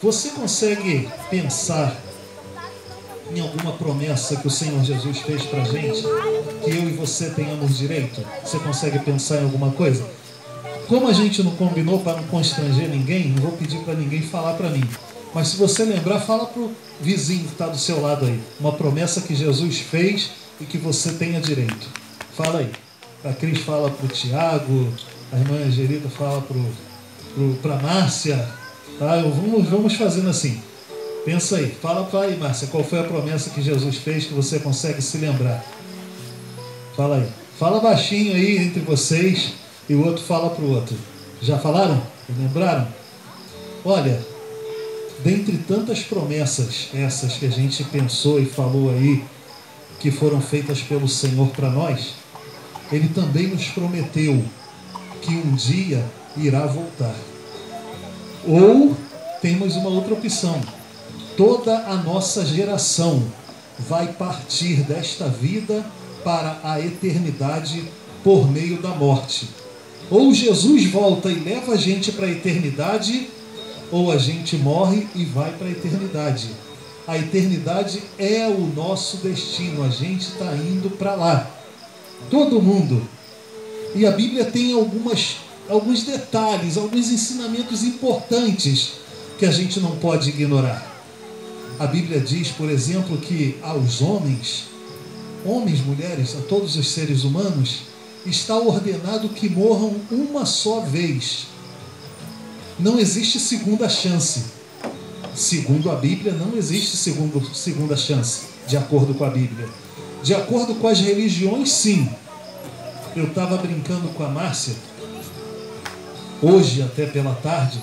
Você consegue pensar em alguma promessa que o Senhor Jesus fez para a gente, que eu e você tenhamos direito? Você consegue pensar em alguma coisa? Como a gente não combinou para não constranger ninguém, não vou pedir para ninguém falar para mim. Mas se você lembrar, fala para o vizinho que está do seu lado aí. Uma promessa que Jesus fez e que você tenha direito. Fala aí. A Cris fala para o Tiago, a irmã Angelita fala para a Márcia. Tá? Vamos fazendo assim. Pensa aí. Fala para aí, Márcia, qual foi a promessa que Jesus fez que você consegue se lembrar? Fala aí. Fala baixinho aí entre vocês e o outro fala para o outro. Já falaram? Lembraram? Olha, dentre tantas promessas essas que a gente pensou e falou aí, que foram feitas pelo Senhor para nós, Ele também nos prometeu que um dia irá voltar. Ou temos uma outra opção. Toda a nossa geração vai partir desta vida para a eternidade por meio da morte. Ou Jesus volta e leva a gente para a eternidade, ou a gente morre e vai para a eternidade. A eternidade é o nosso destino, a gente está indo para lá. Todo mundo. E a Bíblia tem alguns detalhes, alguns ensinamentos importantes que a gente não pode ignorar. A Bíblia diz, por exemplo, que aos homens, mulheres, a todos os seres humanos, está ordenado que morram uma só vez. Não existe segunda chance. Segundo a Bíblia, não existe segunda chance, de acordo com a Bíblia. De acordo com as religiões, sim. Eu estava brincando com a Márcia, hoje até pela tarde,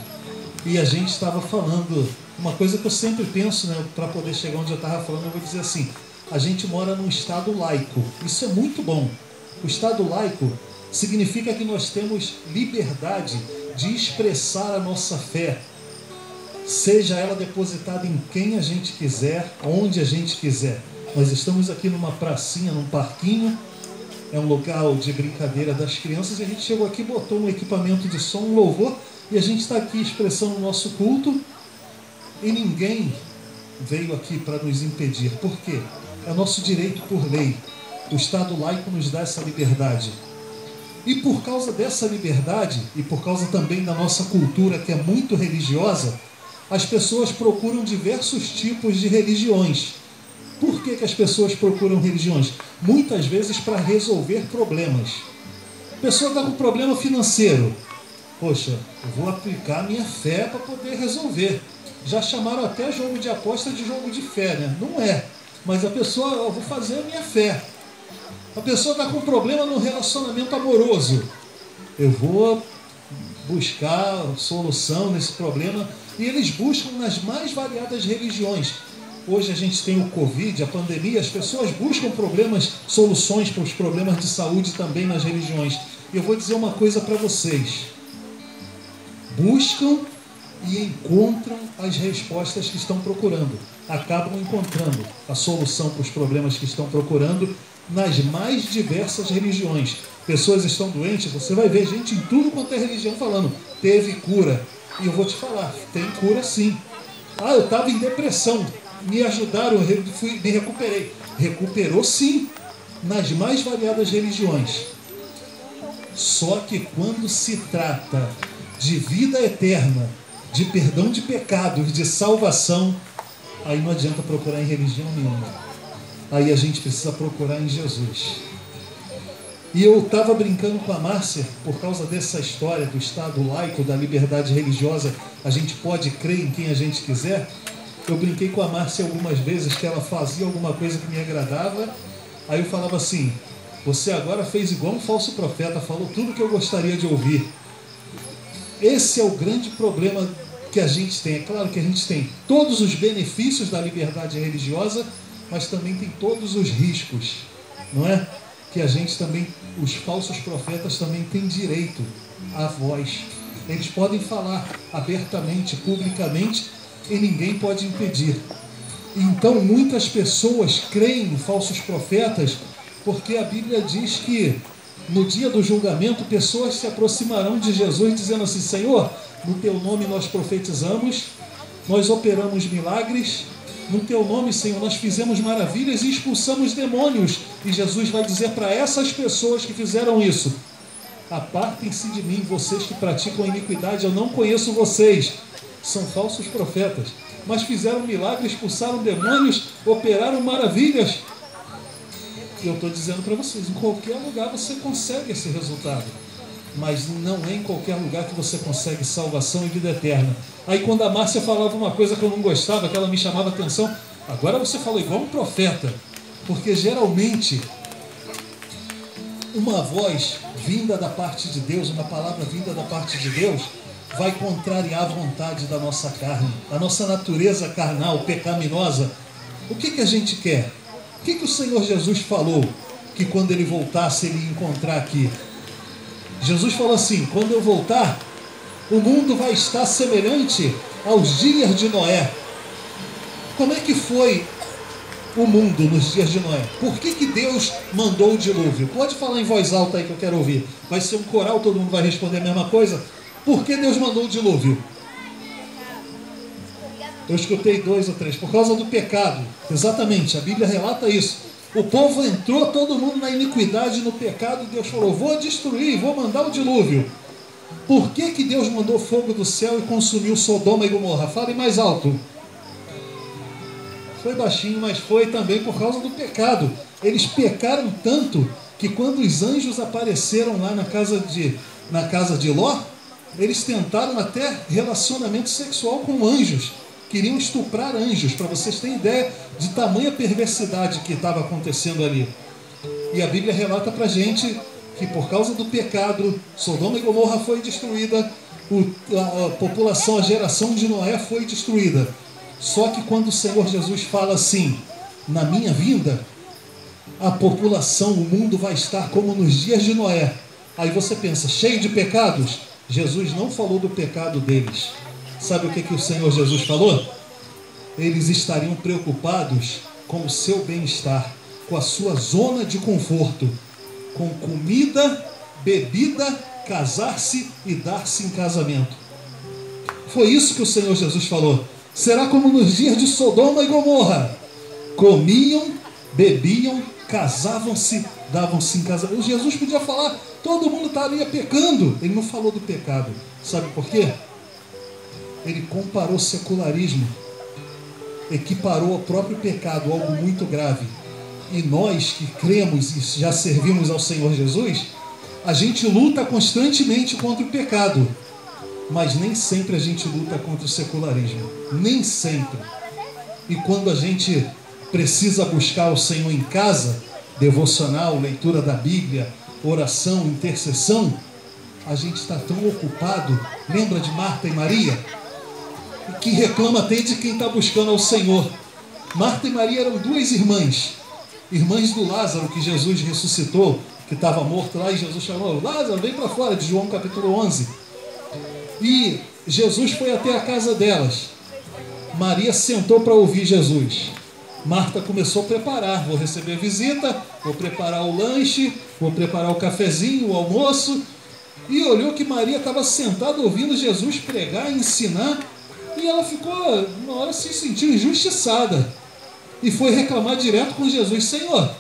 e a gente estava falando uma coisa que eu sempre penso, né, para poder chegar onde eu estava falando, eu vou dizer assim: a gente mora num estado laico. Isso é muito bom. O estado laico significa que nós temos liberdade de expressar a nossa fé, seja ela depositada em quem a gente quiser, onde a gente quiser. Nós estamos aqui numa pracinha, num parquinho, é um local de brincadeira das crianças, e a gente chegou aqui, botou um equipamento de som, um louvor, e a gente está aqui expressando o nosso culto, e ninguém veio aqui para nos impedir. Por quê? É nosso direito por lei. O Estado laico nos dá essa liberdade. E por causa dessa liberdade, e por causa também da nossa cultura, que é muito religiosa, as pessoas procuram diversos tipos de religiões. Por que as pessoas procuram religiões? Muitas vezes para resolver problemas. A pessoa está com problema financeiro. Poxa, eu vou aplicar a minha fé para poder resolver. Já chamaram até jogo de aposta de jogo de fé, né? Não é. Mas a pessoa, eu vou fazer a minha fé. A pessoa está com problema no relacionamento amoroso. Eu vou buscar solução nesse problema. E eles buscam nas mais variadas religiões. Hoje a gente tem o Covid, a pandemia, as pessoas buscam soluções para os problemas de saúde também nas religiões. E eu vou dizer uma coisa para vocês. Buscam e encontram as respostas que estão procurando. Acabam encontrando a solução para os problemas que estão procurando nas mais diversas religiões. Pessoas estão doentes, você vai ver gente em tudo quanto é religião falando, teve cura. E eu vou te falar, tem cura sim. Ah, eu estava em depressão, me ajudaram, me recuperei. Recuperou sim, nas mais variadas religiões. Só que quando se trata de vida eterna, de perdão de pecados, de salvação, aí não adianta procurar em religião nenhuma. Aí a gente precisa procurar em Jesus. E eu estava brincando com a Márcia, por causa dessa história do Estado laico, da liberdade religiosa, a gente pode crer em quem a gente quiser. Eu brinquei com a Márcia algumas vezes que ela fazia alguma coisa que me agradava, aí eu falava assim: você agora fez igual um falso profeta, falou tudo que eu gostaria de ouvir. Esse é o grande problema que a gente tem. É claro que a gente tem todos os benefícios da liberdade religiosa, mas também tem todos os riscos, não é? Que a gente também, os falsos profetas também têm direito à voz. Eles podem falar abertamente, publicamente, e ninguém pode impedir. Então muitas pessoas creem em falsos profetas porque a Bíblia diz que no dia do julgamento pessoas se aproximarão de Jesus dizendo assim: Senhor, no teu nome nós profetizamos nós operamos milagres no teu nome, Senhor, nós fizemos maravilhas e expulsamos demônios. E Jesus vai dizer para essas pessoas que fizeram isso: apartem-se de mim, vocês que praticam iniquidade, eu não conheço vocês. São falsos profetas, mas fizeram milagres, expulsaram demônios, operaram maravilhas. E eu estou dizendo para vocês, em qualquer lugar você consegue esse resultado, mas não é em qualquer lugar que você consegue salvação e vida eterna. Aí quando a Márcia falava uma coisa que eu não gostava, que ela me chamava a atenção, agora você falou igual um profeta, porque geralmente uma voz vinda da parte de Deus, uma palavra vinda da parte de Deus, vai contrariar a vontade da nossa carne, a nossa natureza carnal, pecaminosa. O que a gente quer? O que o Senhor Jesus falou que quando Ele voltasse Ele ia encontrar aqui? Jesus falou assim: quando eu voltar, o mundo vai estar semelhante aos dias de Noé. Como é que foi o mundo nos dias de Noé? Por que Deus mandou o dilúvio? Pode falar em voz alta aí que eu quero ouvir. Vai ser um coral, todo mundo vai responder a mesma coisa. Por que Deus mandou o dilúvio? Eu escutei 2 ou 3. Por causa do pecado. Exatamente, a Bíblia relata isso. O povo entrou, todo mundo na iniquidade, no pecado. Deus falou: vou destruir, vou mandar o dilúvio. Por que Deus mandou fogo do céu e consumiu Sodoma e Gomorra? Fale mais alto. Foi baixinho, mas foi também por causa do pecado. Eles pecaram tanto que quando os anjos apareceram lá na casa de Ló, eles tentaram até relacionamento sexual com anjos. Queriam estuprar anjos, para vocês terem ideia de tamanha perversidade que estava acontecendo ali. E a Bíblia relata para a gente que por causa do pecado, Sodoma e Gomorra foi destruída, a população, a geração de Noé foi destruída. Só que quando o Senhor Jesus fala assim: na minha vinda, a população, o mundo vai estar como nos dias de Noé. Aí você pensa, cheio de pecados? Jesus não falou do pecado deles. Sabe o que o Senhor Jesus falou? Eles estariam preocupados com o seu bem-estar, com a sua zona de conforto, com comida, bebida, casar-se e dar-se em casamento. Foi isso que o Senhor Jesus falou. Será como nos dias de Sodoma e Gomorra: comiam, bebiam, casavam-se, davam-se em casamento. Jesus podia falar, todo mundo estaria pecando. Ele não falou do pecado. Sabe por quê? Ele comparou secularismo, equiparou ao próprio pecado, algo muito grave. E nós que cremos e já servimos ao Senhor Jesus, a gente luta constantemente contra o pecado, mas nem sempre a gente luta contra o secularismo. Nem sempre. E quando a gente precisa buscar o Senhor em casa, devocional, leitura da Bíblia, oração, intercessão, a gente está tão ocupado. Lembra de Marta e Maria? E que reclama até de quem está buscando ao Senhor. Marta e Maria eram 2 irmãs, irmãs do Lázaro que Jesus ressuscitou, que estava morto lá, e Jesus chamou: Lázaro, vem para fora, de João capítulo 11. E Jesus foi até a casa delas. Maria sentou para ouvir Jesus. Marta começou a preparar: vou receber visita, vou preparar o lanche, vou preparar o cafezinho, o almoço. E olhou que Maria estava sentada ouvindo Jesus pregar, ensinar, e ela ficou, uma hora, se sentiu injustiçada e foi reclamar direto com Jesus: Senhor,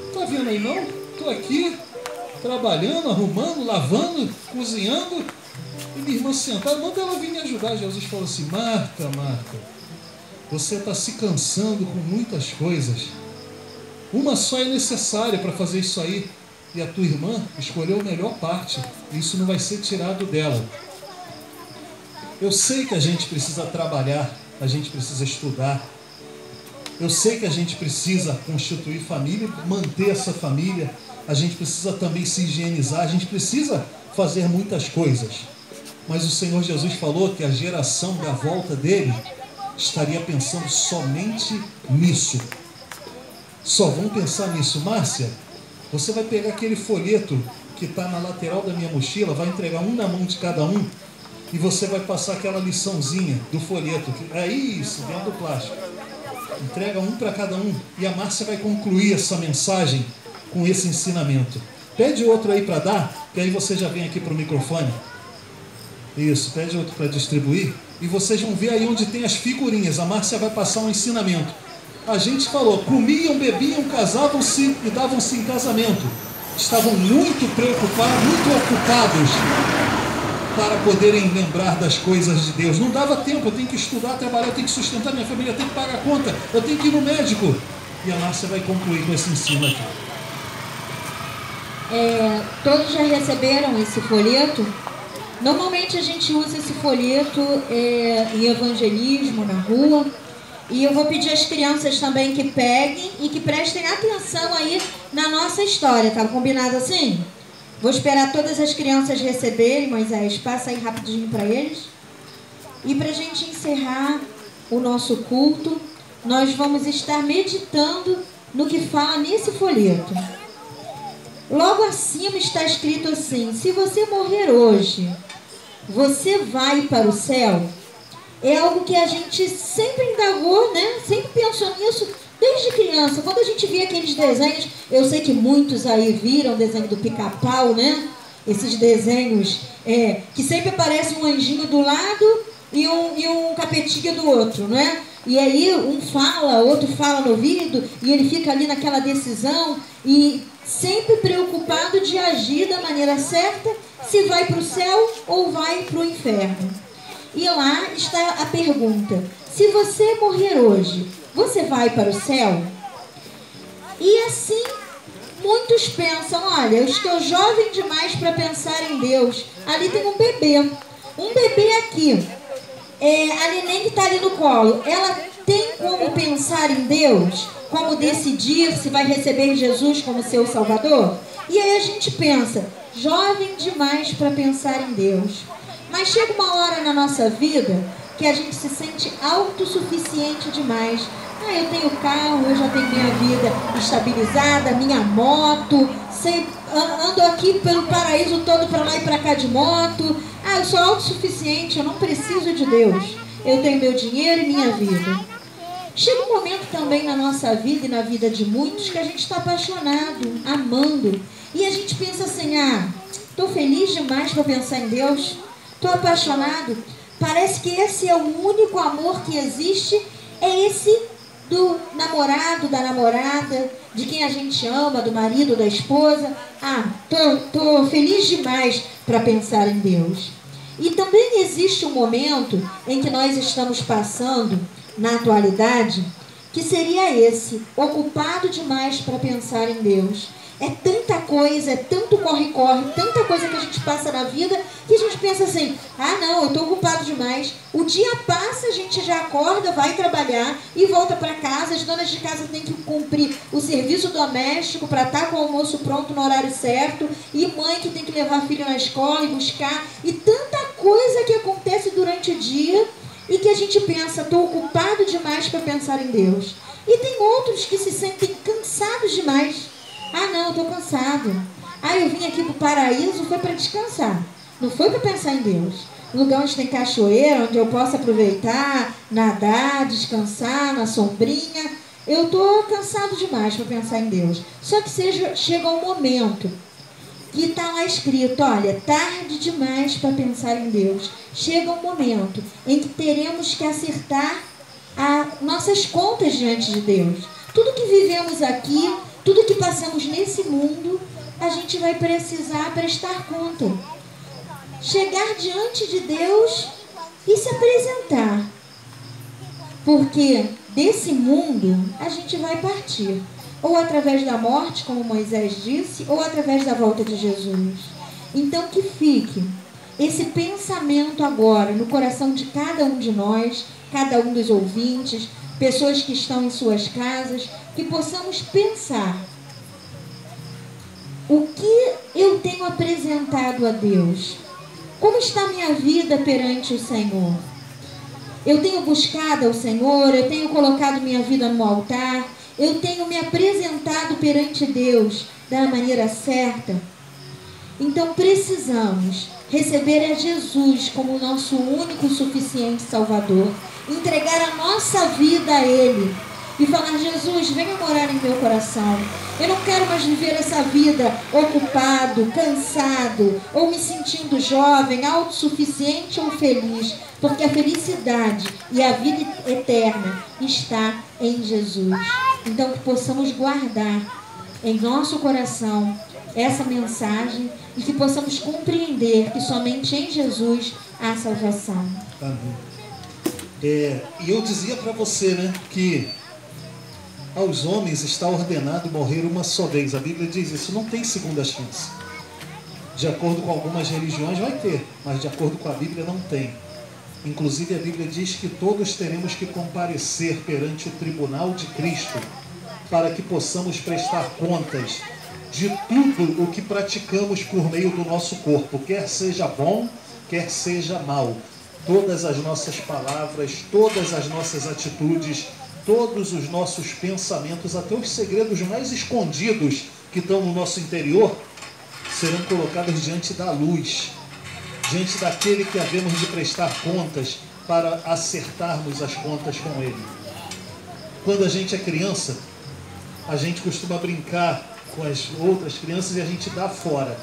está vendo aí não? Estou aqui trabalhando, arrumando, lavando, cozinhando, e minha irmã sentada, manda ela vir me ajudar. Jesus falou assim: Marta, Marta, você está se cansando com muitas coisas, uma só é necessária para fazer isso aí, e a tua irmã escolheu a melhor parte, isso não vai ser tirado dela. Eu sei que a gente precisa trabalhar, a gente precisa estudar, eu sei que a gente precisa constituir família, manter essa família, a gente precisa também se higienizar, a gente precisa fazer muitas coisas. Mas o Senhor Jesus falou que a geração da volta dele estaria pensando somente nisso. Só vão pensar nisso. Márcia, você vai pegar aquele folheto que está na lateral da minha mochila, vai entregar um na mão de cada um, e você vai passar aquela liçãozinha do folheto. É isso, dentro do plástico. Entrega um para cada um, e a Márcia vai concluir essa mensagem com esse ensinamento. Pede outro aí para dar, que aí você já vem aqui para o microfone. Isso, pede outro para distribuir. E vocês vão ver aí onde tem as figurinhas. A Márcia vai passar um ensinamento. A gente falou, comiam, bebiam, casavam-se e davam-se em casamento. Estavam muito preocupados, muito ocupados para poderem lembrar das coisas de Deus. Não dava tempo, eu tenho que estudar, trabalhar, eu tenho que sustentar minha família, eu tenho que pagar a conta, eu tenho que ir no médico. E a Márcia vai concluir com esse ensino aqui. Todos já receberam esse folheto? Normalmente a gente usa esse folheto em evangelismo, na rua. E eu vou pedir às crianças também que peguem e que prestem atenção aí na nossa história, tá combinado assim? Vou esperar todas as crianças receberem, Moisés, passa aí rapidinho para eles. E para a gente encerrar o nosso culto, nós vamos estar meditando no que fala nesse folheto. Logo acima está escrito assim: se você morrer hoje, você vai para o céu? É algo que a gente sempre indagou, né? Sempre pensou nisso desde criança. Quando a gente via aqueles desenhos, eu sei que muitos aí viram o desenho do Pica-Pau, né? Esses desenhos que sempre aparece um anjinho do lado e um capetinha do outro, né? E aí um fala, outro fala no ouvido e ele fica ali naquela decisão e sempre preocupado de agir da maneira certa, se vai para o céu ou vai para o inferno. E lá está a pergunta: se você morrer hoje, você vai para o céu? E assim, muitos pensam: olha, eu estou jovem demais para pensar em Deus. Ali tem um bebê aqui. A neném que está ali no colo, ela tem como pensar em Deus? Como decidir se vai receber Jesus como seu Salvador? E aí a gente pensa: jovem demais para pensar em Deus. Mas chega uma hora na nossa vida que a gente se sente autossuficiente demais. Eu tenho carro, eu já tenho minha vida estabilizada, minha moto, ando aqui pelo paraíso todo para lá e para cá de moto. Eu sou autossuficiente, eu não preciso de Deus. Eu tenho meu dinheiro e minha vida. Chega um momento também na nossa vida e na vida de muitos que a gente está apaixonado, amando. E a gente pensa assim: estou feliz demais para pensar em Deus. Estou apaixonado. Parece que esse é o único amor que existe. É esse do namorado, da namorada, de quem a gente ama, do marido, da esposa. Estou feliz demais para pensar em Deus. E também existe um momento em que nós estamos passando, na atualidade, que seria esse: ocupado demais para pensar em Deus. É tanta coisa, é tanto corre-corre, tanta coisa que a gente passa na vida, que a gente pensa assim: não, eu estou ocupado demais. O dia passa, a gente já acorda, vai trabalhar e volta para casa. As donas de casa têm que cumprir o serviço doméstico para estar com o almoço pronto no horário certo, e mãe que tem que levar filho na escola e buscar, e tanta coisa que acontece durante o dia, e que a gente pensa: estou ocupado demais para pensar em Deus. E tem outros que se sentem cansados demais. Não, estou cansado. Eu vim aqui para o paraíso, foi para descansar. Não foi para pensar em Deus. Lugar onde tem cachoeira, onde eu posso aproveitar, nadar, descansar na sombrinha. Eu estou cansado demais para pensar em Deus. Só que chega um momento que está lá escrito: olha, tarde demais para pensar em Deus. Chega um momento em que teremos que acertar nossas contas diante de Deus. Tudo que vivemos aqui, tudo que passamos nesse mundo, a gente vai precisar prestar conta. Chegar diante de Deus e se apresentar. Porque desse mundo a gente vai partir. Ou através da morte, como Moisés disse, ou através da volta de Jesus. Então que fique esse pensamento agora no coração de cada um de nós, cada um dos ouvintes, pessoas que estão em suas casas, que possamos pensar: o que eu tenho apresentado a Deus? Como está a minha vida perante o Senhor? Eu tenho buscado ao Senhor, eu tenho colocado minha vida no altar, eu tenho me apresentado perante Deus da maneira certa? Então precisamos receber a Jesus como o nosso único e suficiente Salvador, entregar a nossa vida a Ele e falar: Jesus, venha morar em meu coração. Eu não quero mais viver essa vida ocupado, cansado, ou me sentindo jovem, autossuficiente ou feliz, porque a felicidade e a vida eterna está em Jesus. Então, que possamos guardar em nosso coração essa mensagem e que possamos compreender que somente em Jesus há salvação. Amém. E eu dizia para você, né, que aos homens está ordenado morrer uma só vez. A Bíblia diz isso, não tem segunda chance. De acordo com algumas religiões vai ter, mas de acordo com a Bíblia não tem. Inclusive a Bíblia diz que todos teremos que comparecer perante o tribunal de Cristo para que possamos prestar contas de tudo o que praticamos por meio do nosso corpo, quer seja bom, quer seja mal. Todas as nossas palavras, todas as nossas atitudes, todos os nossos pensamentos, até os segredos mais escondidos que estão no nosso interior, serão colocados diante da luz, diante daquele que havemos de prestar contas para acertarmos as contas com ele. Quando a gente é criança, a gente costuma brincar com as outras crianças e a gente dá fora.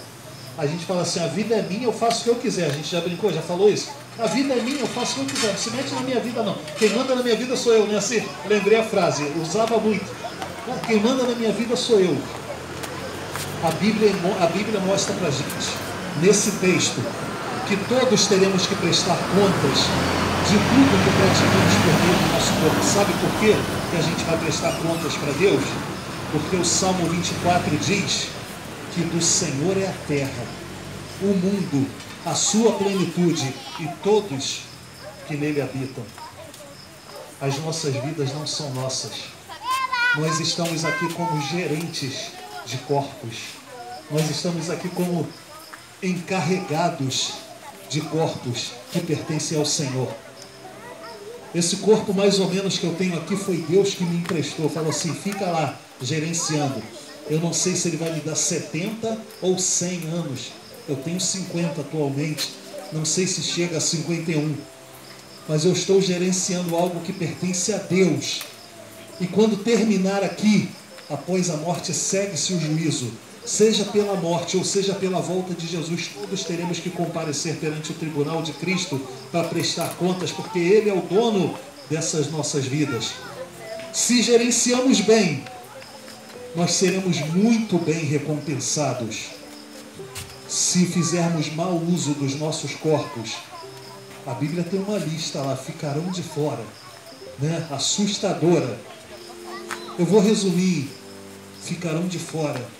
A gente fala assim, a vida é minha, eu faço o que eu quiser. A gente já brincou, já falou isso? A vida é minha, eu faço o que eu quiser. Não se mete na minha vida, não. Quem manda na minha vida sou eu, né? Assim, lembrei a frase, usava muito. Quem manda na minha vida sou eu. A Bíblia mostra pra gente, nesse texto, que todos teremos que prestar contas de tudo que praticamos por meio do nosso corpo. Sabe por quê que a gente vai prestar contas para Deus? Porque o Salmo 24 diz que do Senhor é a terra, o mundo, a sua plenitude e todos que nele habitam. As nossas vidas não são nossas. Nós estamos aqui como gerentes de corpos. Nós estamos aqui como encarregados de corpos que pertencem ao Senhor. Esse corpo mais ou menos que eu tenho aqui foi Deus que me emprestou. Falou assim, fica lá gerenciando. Eu não sei se ele vai me dar 70 ou 100 anos. Eu tenho 50 atualmente. Não sei se chega a 51. Mas eu estou gerenciando algo que pertence a Deus. E quando terminar aqui, após a morte, segue-se o juízo. Seja pela morte ou seja pela volta de Jesus, todos teremos que comparecer perante o tribunal de Cristo para prestar contas, porque Ele é o dono dessas nossas vidas. Se gerenciamos bem, nós seremos muito bem recompensados. Se fizermos mau uso dos nossos corpos, a Bíblia tem uma lista lá, ficarão de fora, né? Assustadora. Eu vou resumir, ficarão de fora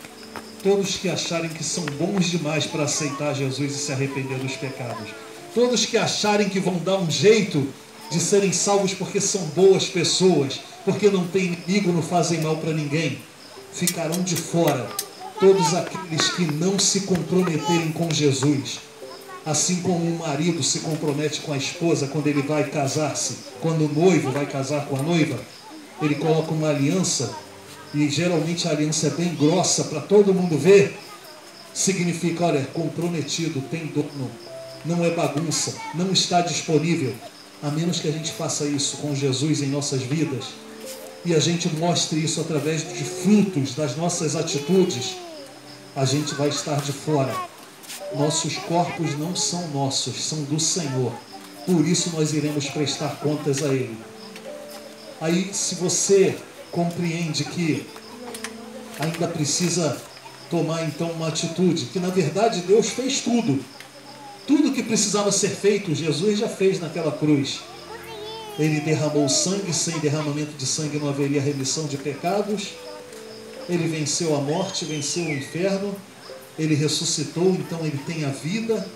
todos que acharem que são bons demais para aceitar Jesus e se arrepender dos pecados. Todos que acharem que vão dar um jeito de serem salvos porque são boas pessoas, porque não têm inimigo, não fazem mal para ninguém, ficarão de fora. Todos aqueles que não se comprometerem com Jesus, assim como um marido se compromete com a esposa quando ele vai casar-se, quando o noivo vai casar com a noiva, ele coloca uma aliança, e geralmente a aliança é bem grossa para todo mundo ver. Significa, olha, comprometido, tem dono, não é bagunça, não está disponível. A menos que a gente faça isso com Jesus em nossas vidas e a gente mostre isso através de frutos das nossas atitudes, a gente vai estar de fora. Nossos corpos não são nossos, são do Senhor. Por isso nós iremos prestar contas a Ele. Aí, se você compreende que ainda precisa tomar então uma atitude, que na verdade Deus fez tudo. Tudo que precisava ser feito, Jesus já fez naquela cruz. Ele derramou sangue, sem derramamento de sangue não haveria remissão de pecados. Ele venceu a morte, venceu o inferno. Ele ressuscitou, então ele tem a vida.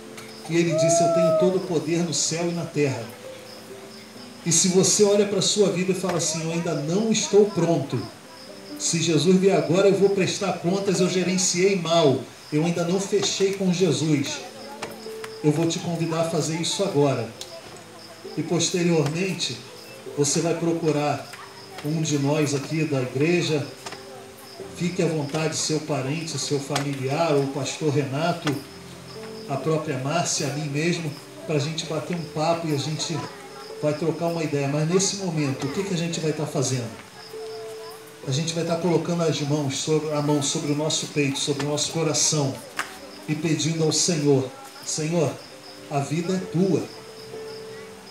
E ele disse, eu tenho todo o poder no céu e na terra. E se você olha para a sua vida e fala assim, eu ainda não estou pronto. Se Jesus vier agora, eu vou prestar contas, eu gerenciei mal. Eu ainda não fechei com Jesus. Eu vou te convidar a fazer isso agora. E posteriormente, você vai procurar um de nós aqui da igreja. Fique à vontade, seu parente, seu familiar, ou o pastor Renato, a própria Márcia, a mim mesmo, para a gente bater um papo e a gente vai trocar uma ideia. Mas nesse momento, o que a gente vai estar fazendo? a gente vai estar colocando a mão sobre o nosso peito, sobre o nosso coração e pedindo ao Senhor: Senhor, a vida é tua.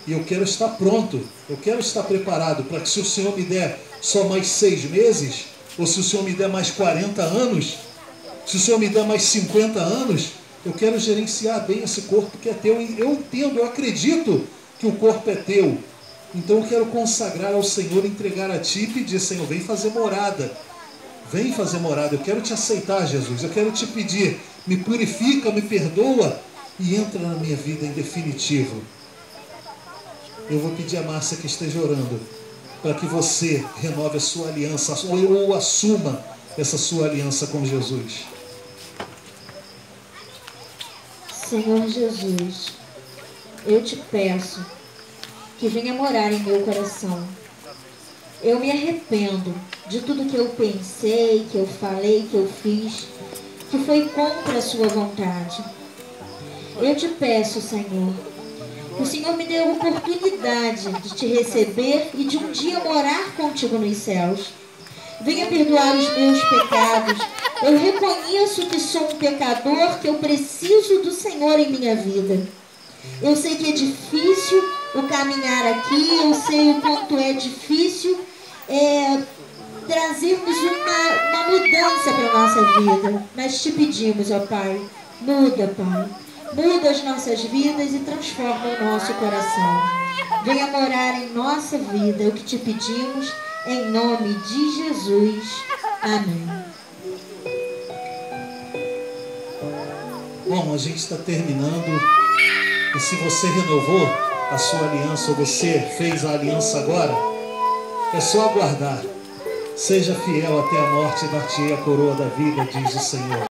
E eu quero estar pronto, eu quero estar preparado para que, se o Senhor me der só mais 6 meses, ou se o Senhor me der mais 40 anos, se o Senhor me der mais 50 anos, eu quero gerenciar bem esse corpo que é teu. Eu entendo, eu acredito que o corpo é teu. Então eu quero consagrar ao Senhor, entregar a Ti e pedir: Senhor, vem fazer morada. Vem fazer morada. Eu quero Te aceitar, Jesus. Eu quero Te pedir: me purifica, me perdoa e entra na minha vida em definitivo. Eu vou pedir a Márcia que esteja orando para que você renove a sua aliança ou assuma essa sua aliança com Jesus. Senhor Jesus, eu te peço que venha morar em meu coração. Eu me arrependo de tudo que eu pensei, que eu falei, que eu fiz, que foi contra a sua vontade. Eu te peço, Senhor, que o Senhor me dê a oportunidade de te receber e de um dia morar contigo nos céus. Venha perdoar os meus pecados. Eu reconheço que sou um pecador, que eu preciso do Senhor em minha vida. Eu sei que é difícil o caminhar aqui, eu sei o quanto é difícil trazermos uma mudança para a nossa vida. Mas te pedimos, ó Pai, muda, Pai. Muda as nossas vidas e transforma o nosso coração. Venha morar em nossa vida, é o que te pedimos, em nome de Jesus. Amém. Bom, a gente está terminando. E se você renovou a sua aliança, ou você fez a aliança agora, é só aguardar. Seja fiel até a morte e dar-te-ei a coroa da vida, diz o Senhor.